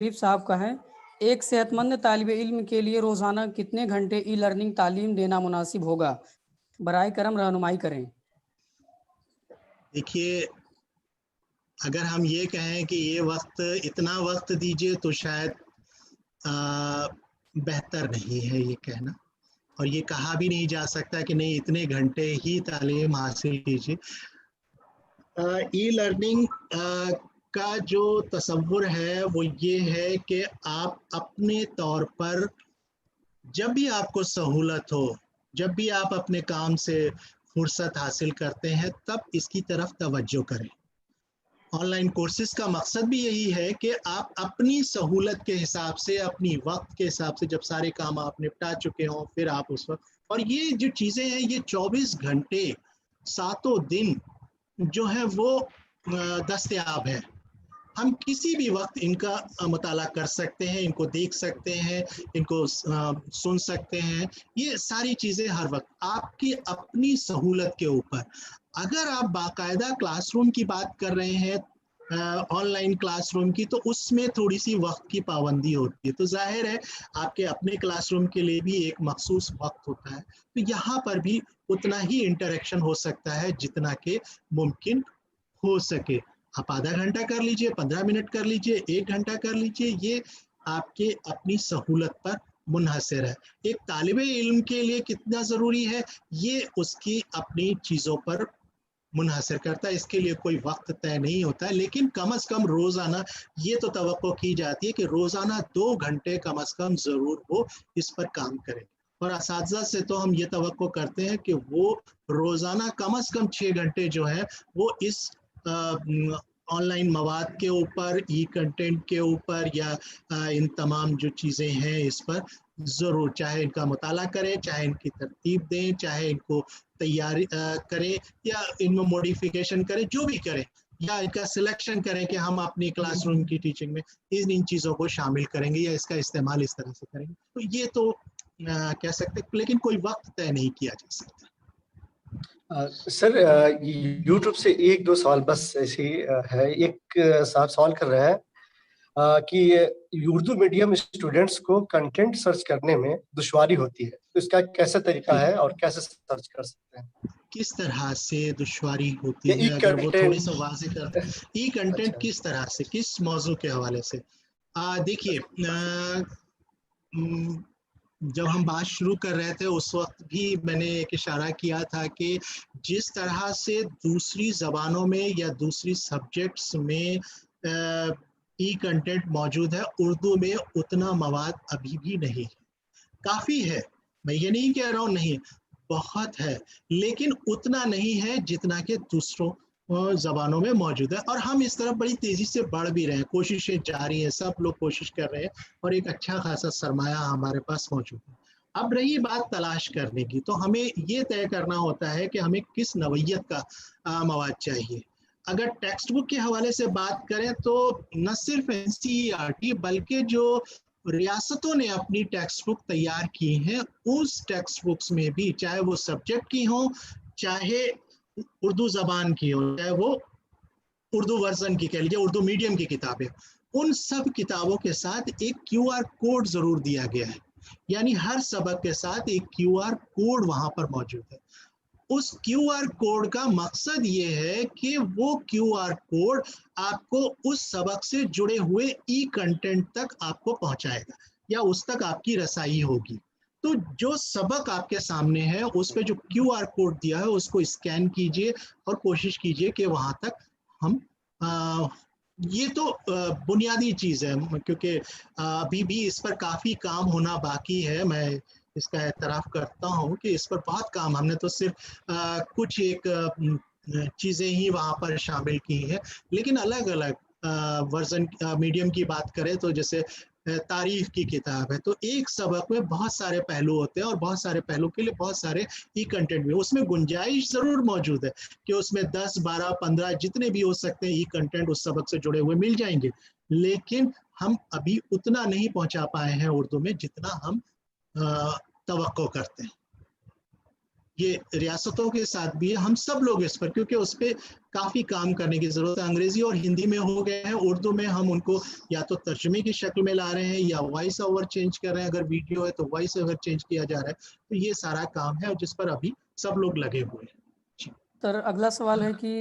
शरीफ साहब का है, एक सेहतमंद तालिब इल्म के लिए रोज़ाना कितने घंटे ई लर्निंग तालीम देना मुनासिब होगा? बराए करम रहनुमाई करें। देखिए, अगर हम ये कहें कि ये वक्त इतना वक्त दीजिए तो शायद बेहतर नहीं है ये कहना, और ये कहा भी नहीं जा सकता कि नहीं इतने घंटे ही तालीम हासिल कीजिए। ई लर्निंग का जो तस्वुर है वो ये है कि आप अपने तौर पर जब भी आपको सहूलत हो, जब भी आप अपने काम से फुर्सत हासिल करते हैं, तब इसकी तरफ तवज्जो करें। ऑनलाइन कोर्सेज का मकसद भी यही है कि आप अपनी सहूलत के हिसाब से, अपनी वक्त के हिसाब से, जब सारे काम आप निपटा चुके हों, फिर आप उस वक्त, और ये जो चीज़ें हैं ये 24 घंटे सातों दिन जो है वो दस्तयाब है। हम किसी भी वक्त इनका मुताला कर सकते हैं, इनको देख सकते हैं, इनको सुन सकते हैं। ये सारी चीज़ें हर वक्त आपकी अपनी सहूलत के ऊपर। अगर आप बाकायदा क्लासरूम की बात कर रहे हैं, ऑनलाइन क्लासरूम की, तो उसमें थोड़ी सी वक्त की पाबंदी होती है, तो जाहिर है आपके अपने क्लासरूम के लिए भी एक मखसूस वक्त होता है। तो यहाँ पर भी उतना ही इंटरेक्शन हो सकता है जितना कि मुमकिन हो सके। आप आधा घंटा कर लीजिए, 15 मिनट कर लीजिए, 1 घंटा कर लीजिए, ये आपके अपनी सहूलत पर मुनहसर है। एक तालिबे इल्म के लिए कितना ज़रूरी है, ये उसकी अपनी चीज़ों पर मुनहसर करता है। इसके लिए कोई वक्त तय नहीं होता है, लेकिन कम अज़ कम रोज़ाना ये तो तवक्को की जाती है कि रोज़ाना 2 घंटे कम अज़ कम ज़रूर वो इस पर काम करें। और असातिज़ा से तो हम ये तवक्को करते हैं कि वो रोज़ाना कम अज़ कम 6 घंटे जो है वो इस ऑनलाइन मवाद के ऊपर, ई कंटेंट के ऊपर, या इन तमाम जो चीज़ें हैं इस पर ज़रूर, चाहे इनका मुताला करें, चाहे इनकी तरतीब दें, चाहे इनको तैयारी करें, या इनमें मॉडिफिकेशन करें, जो भी करें, या इनका सिलेक्शन करें कि हम अपनी क्लासरूम की टीचिंग में इन चीज़ों को शामिल करेंगे या इसका इस्तेमाल इस तरह से करेंगे। तो ये तो कह सकते, लेकिन कोई वक्त तय नहीं किया जा सकता। सर, यूट्यूब से 1-2 सवाल बस ऐसे है। एक साहब सवाल कर रहे हैं कि उर्दू मीडियम स्टूडेंट्स को कंटेंट सर्च करने में दुश्वारी होती है, तो इसका कैसा तरीका है और कैसे सर्च कर सकते हैं? किस तरह से दुश्वारी होती है, अगर वो थोड़ी सा वाज़ेह करते हैं। ई कंटेंट किस तरह से, किस मौजू के हवाले से? देखिए, जब हम बात शुरू कर रहे थे उस वक्त भी मैंने एक इशारा किया था कि जिस तरह से दूसरी ज़बानों में या दूसरी सब्जेक्ट्स में ई कंटेंट मौजूद है, उर्दू में उतना मवाद अभी भी नहीं है। काफ़ी है, मैं ये नहीं कह रहा हूँ नहीं, बहुत है, लेकिन उतना नहीं है जितना कि दूसरों ज़बानों में मौजूद है। और हम इस तरफ बड़ी तेज़ी से बढ़ भी रहे हैं, कोशिशें जारी हैं, सब लोग कोशिश कर रहे हैं, और एक अच्छा खासा सरमाया हमारे पास मौजूद है। अब रही बात तलाश करने की, तो हमें ये तय करना होता है कि हमें किस नवैयत का मवाद चाहिए। अगर टेक्स्ट बुक के हवाले से बात करें तो न सिर्फ एनसीईआरटी बल्कि जो रियासतों ने अपनी टेक्स्ट बुक तैयार की हैं, उस टेक्स्ट बुक्स में भी, चाहे वो सब्जेक्ट की हो, चाहे उर्दू ज़बान की हो, चाहे वो उर्दू वर्जन की कह लीजिए, उर्दू मीडियम की किताबें, उन सब किताबों के साथ एक क्यूआर कोड ज़रूर दिया गया है। यानी हर सबक के साथ एक क्यूआर कोड वहाँ पर मौजूद है। उस क्यूआर कोड का मकसद ये है कि वो क्यूआर कोड आपको उस सबक से जुड़े हुए ई कंटेंट तक आपको पहुंचाएगा, या उस तक आपकी रसाई होगी। तो जो सबक आपके सामने है उस पे जो क्यूआर कोड दिया है उसको स्कैन कीजिए और कोशिश कीजिए कि वहां तक हम ये तो बुनियादी चीज़ है, क्योंकि अभी भी इस पर काफ़ी काम होना बाकी है। मैं इसका एतराफ़ करता हूँ कि इस पर बहुत काम, हमने तो सिर्फ कुछ एक चीज़ें ही वहाँ पर शामिल की हैं, लेकिन अलग अलग वर्जन मीडियम की बात करें तो जैसे तारीफ की किताब है, तो एक सबक में बहुत सारे पहलू होते हैं और बहुत सारे पहलू के लिए बहुत सारे ई कंटेंट भी, उसमें गुंजाइश ज़रूर मौजूद है कि उसमें 10, 12, 15 जितने भी हो सकते हैं ई कंटेंट उस सबक से जुड़े हुए मिल जाएंगे, लेकिन हम अभी उतना नहीं पहुंचा पाए हैं उर्दू में जितना हम तवक्को करते हैं। ये रियासतों के साथ भी है, हम सब लोग इस पर, क्योंकि उस पर काफ़ी काम करने की ज़रूरत है। अंग्रेज़ी और हिंदी में हो गए हैं, उर्दू में हम उनको या तो तर्जुमे की शक्ल में ला रहे हैं या वॉइस ओवर चेंज कर रहे हैं। अगर वीडियो है तो वॉइस ओवर चेंज किया जा रहा है। तो ये सारा काम है जिस पर अभी सब लोग लगे हुए हैं। सर अगला सवाल है कि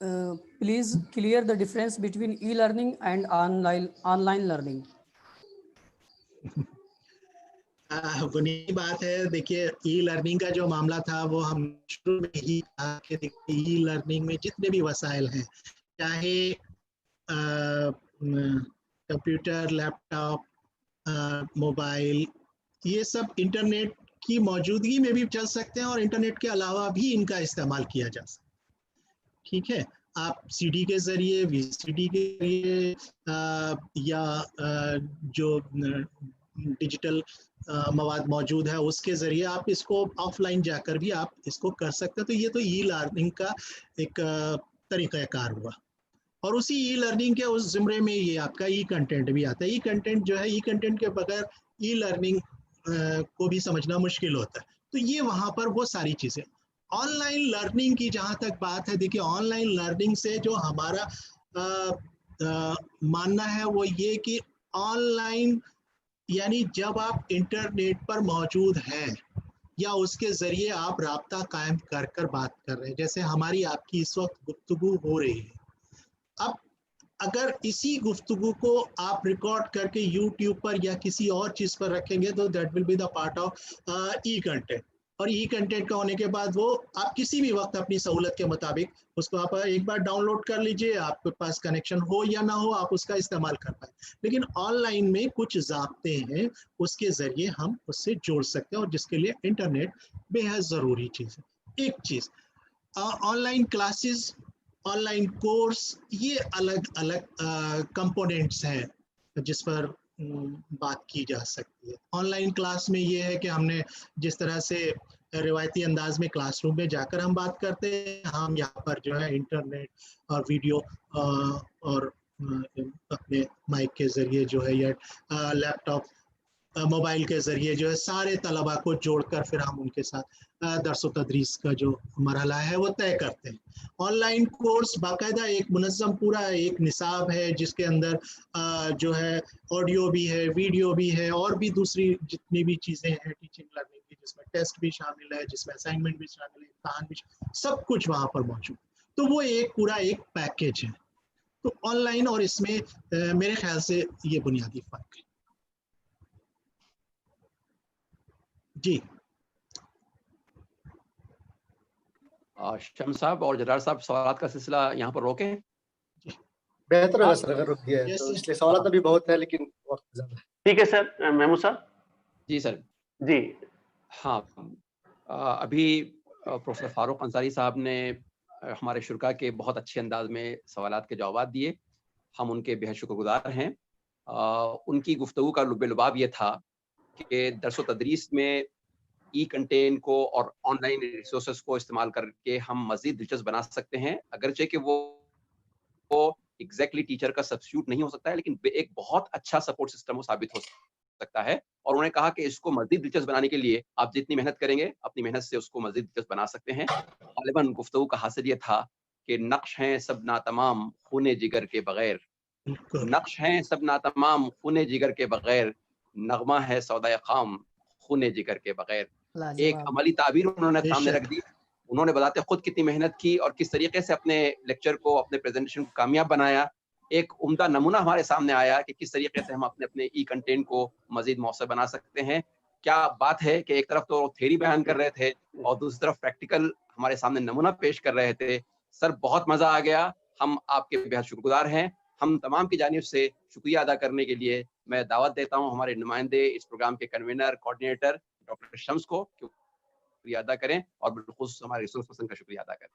please clear the difference between e learning and online learning. बुनियादी बात है, देखिए ई लर्निंग का जो मामला था वो हम शुरू में ही कहा कि देखिए ई लर्निंग में जितने भी वसाइल हैं, चाहे कंप्यूटर, लैपटॉप, मोबाइल, ये सब इंटरनेट की मौजूदगी में भी चल सकते हैं और इंटरनेट के अलावा भी इनका इस्तेमाल किया जा सकता है। ठीक है, आप सीडी के जरिए, वीसीडी के जरिए या जो डिजिटल मवाद मौजूद है उसके जरिए आप इसको ऑफलाइन जाकर भी आप इसको कर सकते हैं। तो ये तो ई लर्निंग का एक तरीक़ाकार हुआ। और उसी ई लर्निंग के उस ज़िम्रे में ये आपका ई कंटेंट भी आता है। ई कंटेंट जो है, ई कंटेंट के बगैर ई लर्निंग को भी समझना मुश्किल होता है। तो ये वहाँ पर वो सारी चीज़ें। ऑनलाइन लर्निंग की जहाँ तक बात है, देखिए ऑनलाइन लर्निंग से जो हमारा मानना है वो ये कि ऑनलाइन यानी जब आप इंटरनेट पर मौजूद हैं या उसके ज़रिए आप राब्ता कायम कर कर बात कर रहे हैं, जैसे हमारी आपकी इस वक्त गुफ्तगू हो रही है। अब अगर इसी गुफ्तगू को आप रिकॉर्ड करके यूट्यूब पर या किसी और चीज़ पर रखेंगे तो that will be the part of E content. और ई कंटेंट का होने के बाद वो आप किसी भी वक्त अपनी सहूलत के मुताबिक उसको आप एक बार डाउनलोड कर लीजिए, आपके पास कनेक्शन हो या ना हो, आप उसका इस्तेमाल कर पाए। लेकिन ऑनलाइन में कुछ ज़ाब्ते हैं, उसके ज़रिए हम उससे जोड़ सकते हैं और जिसके लिए इंटरनेट बेहद ज़रूरी चीज़ है। एक चीज़, ऑनलाइन क्लासेस, ऑनलाइन कोर्स, ये अलग अलग कंपोनेंट्स हैं जिस पर बात की जा सकती है। ऑनलाइन क्लास में ये है कि हमने जिस तरह से रिवायती अंदाज में क्लासरूम में जाकर हम बात करते हैं, हम यहाँ पर जो है इंटरनेट और वीडियो और अपने माइक के ज़रिए जो है या लैपटॉप, मोबाइल के ज़रिए जो है सारे तलबा को जोड़कर फिर हम उनके साथ दर्स व तदरीस का जो मरहला है वो तय करते हैं। ऑनलाइन कोर्स बाकायदा एक मुनज़्ज़म पूरा एक निसाब है जिसके अंदर जो है ऑडियो भी है, वीडियो भी है और भी दूसरी जितनी भी चीज़ें हैं टीचिंग लर्निंग की, जिसमें टेस्ट भी शामिल है, जिसमें असाइनमेंट भी शामिल है, इम्तिहान भी, सब कुछ वहाँ पर मौजूद। तो वो एक पूरा एक पैकेज है। तो ऑनलाइन और इसमें मेरे ख्याल से ये बुनियादी फ़र्क है। जी शम्स साहब और जरार साहब, सवालात का सिलसिला यहाँ पर रोकें। बेहतर होगा सर अगर रुक गया है, तो इसलिए सवाल अभी बहुत है लेकिन वक्त ज्यादा है। ठीक है सर। महमूद साहब। जी सर। जी हाँ, अभी प्रोफेसर फारूक अंसारी साहब ने हमारे शुरा के बहुत अच्छे अंदाज में सवालात के जवाब दिए, हम उनके बेहद शुक्रगुजार हैं। उनकी गुफ्तगू का लुब-ए-लुबाब ये था कि दर्स व तदरीस में ई कंटेंट को और ऑनलाइन रिसोर्सेज को इस्तेमाल करके हम मज़ीद दिलचस्प बना सकते हैं, अगरचे कि वो एग्जैक्टली टीचर का सब्स्टिट्यूट नहीं हो सकता है, लेकिन एक बहुत अच्छा सपोर्ट सिस्टम वो साबित हो सकता है। और उन्होंने कहा कि इसको मज़ीद दिलचस्प बनाने के लिए आप जितनी मेहनत करेंगे, अपनी मेहनत से उसको मज़ीद दिलचस्प बना सकते हैं। ग़ालिबन गुफ्तगू का हासिल ये था कि नक्श हैं सब नातमाम खूने जिगर के बगैर, नक्श हैं सब नातमाम खूने जिगर के बगैर, नगमा है सौदाए ख़ाम खूने जिगर के बगैर। एक अमली ताबीर उन्होंने सामने रख दी। उन्होंने बताते खुद कितनी मेहनत की और किस तरीके से अपने लेक्चर को, अपने प्रेजेंटेशन को कामयाब बनाया। एक उम्दा नमूना हमारे सामने आया कि किस तरीके से हम अपने ई कंटेंट को मज़ीद मौसर बना सकते हैं। क्या बात है कि एक तरफ तो थ्योरी बयान कर रहे थे और दूसरी तरफ प्रैक्टिकल हमारे सामने नमूना पेश कर रहे थे। सर बहुत मज़ा आ गया, हम आपके बेहद शुक्रगुजार हैं। हम तमाम की जानिब से शुक्रिया अदा करने के लिए मैं दावत देता हूँ हमारे नुमाइंदे, इस प्रोग्राम के कन्वीनर, कोऑर्डिनेटर डॉक्टर शम्स को शुक्रिया अदा करें और बिलखुसूस हमारे रिसोर्स पर्सन का शुक्रिया अदा करें।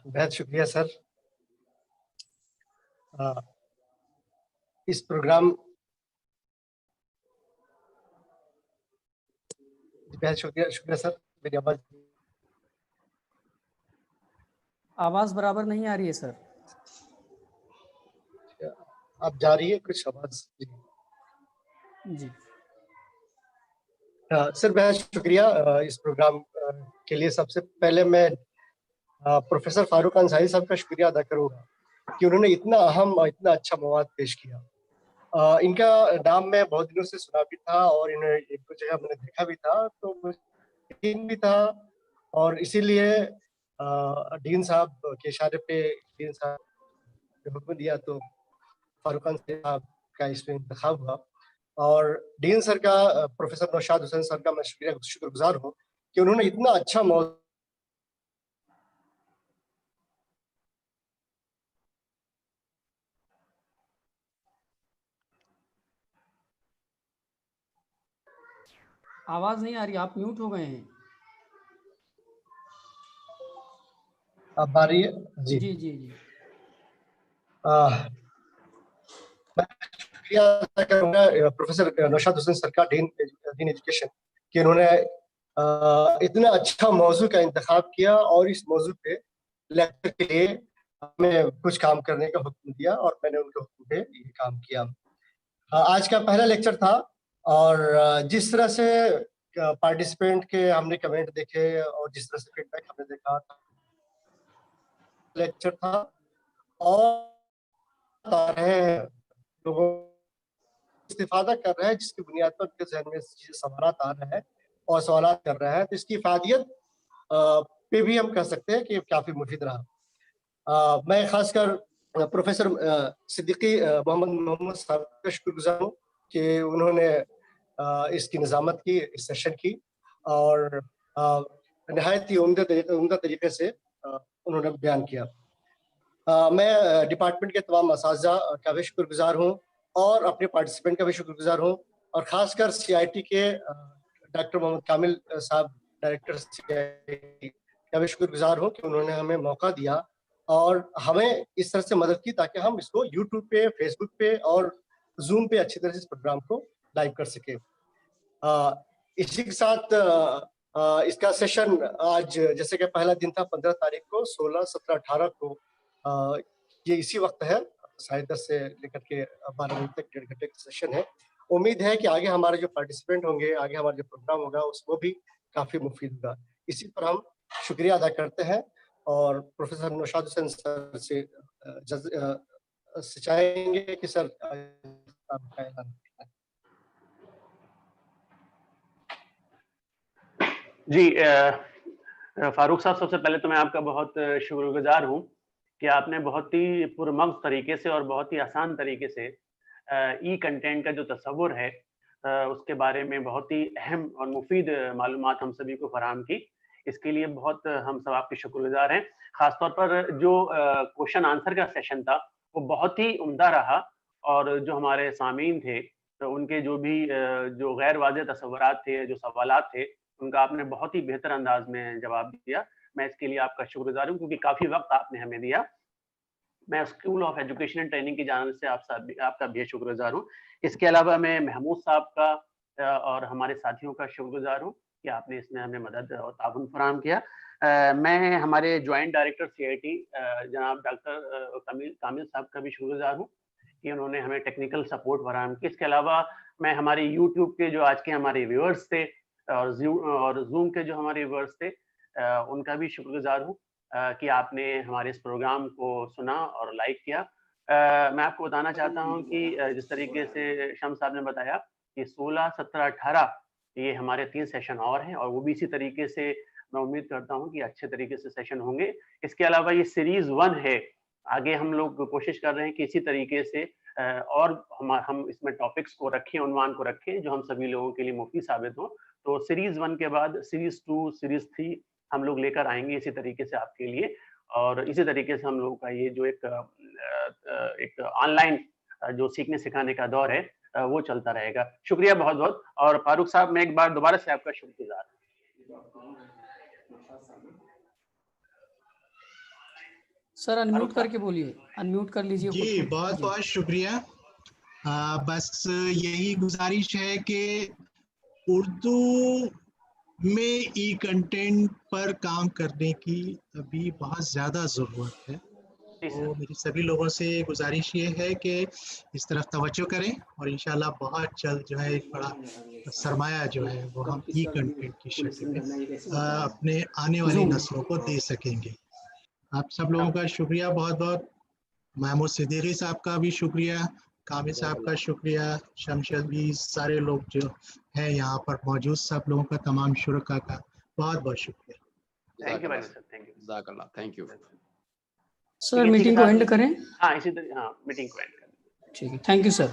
बेहद शुक्रिया सर। इस प्रोग्राम बेहद शुक्रिया सर। मेरी आवाज बराबर नहीं आ रही है सर। आप जा रही है कुछ आवाज? जी सर बहुत शुक्रिया इस प्रोग्राम के लिए। सबसे पहले मैं प्रोफेसर फारूक अंसारी साहब का शुक्रिया अदा करूंगा कि उन्होंने इतना अहम और इतना अच्छा मवाद पेश किया। इनका नाम मैं बहुत दिनों से सुना भी था और इन्हें एक दो जगह मैंने देखा भी था, तो मुझे यकीन भी था, और इसीलिए डीन साहब के इशारे पे डीन साहब ने हुक्म दिया तो फारूक अंसारी साहब का इसमें इंतखाब हुआ। और डीन सर का, प्रोफेसर नौशाद हुसैन सर का मैं शुक्रगुजार हूँ कि उन्होंने इतना अच्छा मौजूद आवाज नहीं आ रही, आप म्यूट हो गए हैं। अब आ रही है जी। जी जी जी। मैं शुक्रिया अदा करूंगा प्रोफेसर नौशाद हुसैन सर का, डीन एजुकेशन, कि उन्होंने इतना अच्छा मौजू का इंतखाब किया और इस मौजू पे लेक्चर के लिए हमें कुछ काम करने का हुक्म दिया और मैंने उनके हुक्म पे ये काम किया। आज का पहला लेक्चर था और जिस तरह से पार्टिसिपेंट के हमने कमेंट देखे और जिस तरह से फीडबैक हमने देखा, लेक्चर था और आ रहे हैं लोगों इस्तेफादा कर रहे हैं जिसकी बुनियाद पर उनके जहन में सवाल आ रहे हैं और सवाल कर रहे हैं, तो इसकी इफादियत पे भी हम कह सकते हैं कि काफी मुफीद रहा। मैं खासकर प्रोफेसर सिद्दीकी मोहम्मद साहब का शुक्रगुजार हूँ कि उन्होंने इसकी निजामत की, इस सेशन की, और नहायत ही उम्दा तरीके से उन्होंने बयान किया। मैं डिपार्टमेंट के तमाम असातिज़ा का भी शुक्रगुजार हूँ और अपने पार्टिसिपेंट का भी शुक्रगुजार हूँ, और ख़ासकर CIT के डॉक्टर मोहम्मद कामिल साहब, डायरेक्टर CIT का भी शुक्रगुजार हूँ कि उन्होंने हमें मौका दिया और हमें इस तरह से मदद की ताकि हम इसको यूट्यूब पे, फेसबुक पे और जूम पे अच्छी तरह से इस प्रोग्राम को लाइव कर सके। इसी के साथ इसका सेशन आज जैसे कि पहला दिन था 15 तारीख को, 16, 17, 18 को ये इसी वक्त है, 10:30 से लेकर के 12 बजे तक 1.5 घंटे का सेशन है। उम्मीद है कि आगे हमारे जो पार्टिसिपेंट होंगे, आगे हमारा जो प्रोग्राम होगा उसको भी काफी मुफीद होगा। इसी पर हम शुक्रिया अदा करते हैं और प्रोफेसर नौशाद हुसैन सर से चाहेंगे कि सर आपका ऐलान। जी फारूक साहब, सबसे पहले तो मैं आपका बहुत शुक्रगुजार हूँ कि आपने बहुत ही पुरमग्ज़ तरीके से और बहुत ही आसान तरीके से ई कंटेंट का जो तस्वुर है उसके बारे में बहुत ही अहम और मुफीद मालूमात हम सभी को फराहम की। इसके लिए बहुत हम सब आपके शुक्रगुजार हैं। ख़ासतौर पर जो क्वेश्चन आंसर का सेशन था वो बहुत ही उम्दा रहा, और जो हमारे सामीन थे तो उनके जो भी जो गैर वाज़ेह तस्वुरात थे, जो सवालात थे, उनका आपने बहुत ही बेहतर अंदाज में जवाब दिया। मैं इसके लिए आपका शुक्रगुजार हूँ क्योंकि काफ़ी वक्त आपने हमें दिया। मैं school of education and training की जानिब से आपका भी शुक्रगुजार हूँ। इसके अलावा मैं महमूद साहब का और हमारे साथियों का शुक्रगुजार हूँ कि आपने इसमें हमें मदद और ताउन फराहम किया। मैं हमारे जॉइंट डायरेक्टर CIT जनाब डॉक्टर कामिल साहब का भी शुक्रगुजार हूँ कि उन्होंने हमें टेक्निकल सपोर्ट फराहम किया। इसके अलावा मैं हमारे यूट्यूब के जो आज के हमारे व्यूअर्स थे और जूम के जो हमारे व्यूअर्स थे उनका भी शुक्रगुजार हूँ कि आपने हमारे इस प्रोग्राम को सुना और लाइक किया। मैं आपको बताना चाहता हूँ कि जिस तरीके से शम्स साहब ने बताया कि 16, 17, 18 ये हमारे 3 सेशन और हैं, और वो भी इसी तरीके से मैं उम्मीद करता हूँ कि अच्छे तरीके से सेशन होंगे। इसके अलावा ये सीरीज 1 है, आगे हम लोग कोशिश कर रहे हैं कि इसी तरीके से और हम इसमें टॉपिक्स को रखें, उन्वान को रखें जो हम सभी लोगों के लिए मुफीद साबित हो। तो सीरीज 1 के बाद सीरीज 2, सीरीज 3 हम लोग लेकर आएंगे इसी तरीके से आपके लिए, और इसी तरीके से हम लोगों का ये जो एक ऑनलाइन जो सीखने सिखाने का दौर है वो चलता रहेगा। शुक्रिया बहुत बहुत। और फारूक साहब, मैं एक बार दोबारा से आपका शुक्रगुजार हूँ। सर अनम्यूट करके बोलिए, अनम्यूट कर लीजिए। जी बहुत बहुत शुक्रिया। बस यही गुजारिश है कि उर्दू में ई कंटेंट पर काम करने की अभी बहुत ज़्यादा ज़रूरत है। जी तो सर। मेरी सभी लोगों से गुजारिश ये है कि इस तरफ तवज्जो करें और इंशाल्लाह बहुत जल्द जो है एक बड़ा सरमाया जो है वो हम ई कंटेंट की शक्ल में अपने आने वाली Zoom। नस्लों को दे सकेंगे। आप सब लोगों का शुक्रिया बहुत बहुत। महमूद सिद्दीकी साहब का भी शुक्रिया, कामिल साहब का शुक्रिया, शमशद भी, सारे लोग जो हैं यहाँ पर मौजूद सब लोगों का, तमाम शुरका का बहुत बहुत शुक्रिया। Thank you very much sir, thank you. जज़ाकल्लाह, थैंक यू। सर मीटिंग को एंड करें। हाँ इसी तरह, हाँ मीटिंग को एंड करें। ठीक है, थैंक यू सर।